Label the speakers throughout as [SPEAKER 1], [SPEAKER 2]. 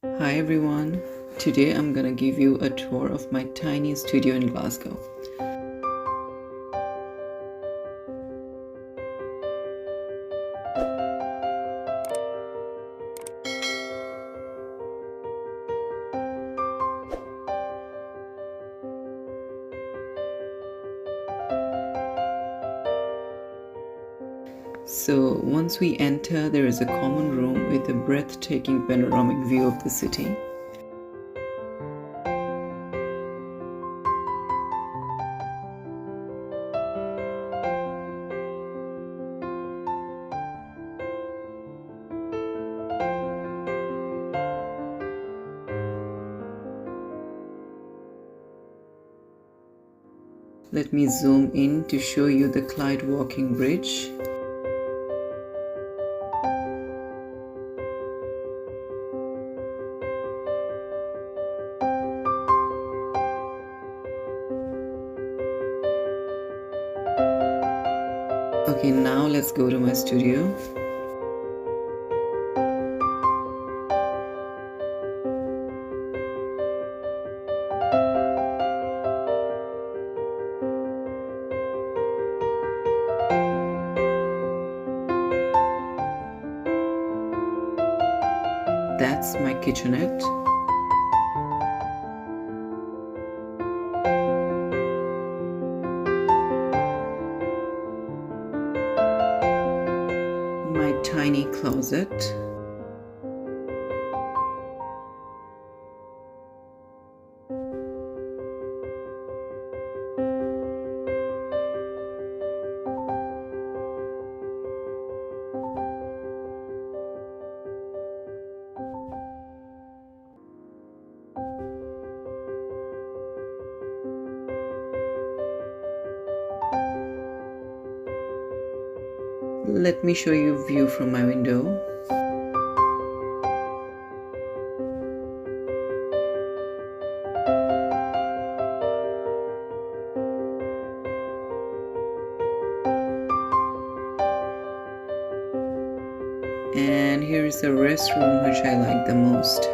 [SPEAKER 1] Hi everyone, today I'm gonna give you a tour of my tiny studio in Glasgow. So once we enter, there is a common room with a breathtaking panoramic view of the city. Let me zoom in to show you the Clyde walking bridge. Okay, now let's go to my studio. That's my kitchenette. My tiny closet. Let me show you a view from my window. And here is the restroom which I like the most.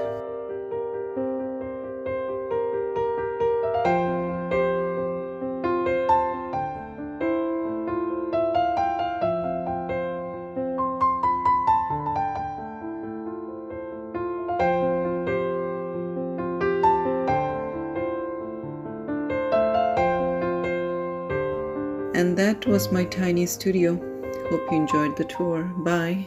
[SPEAKER 1] And that was my tiny studio. Hope you enjoyed the tour. Bye.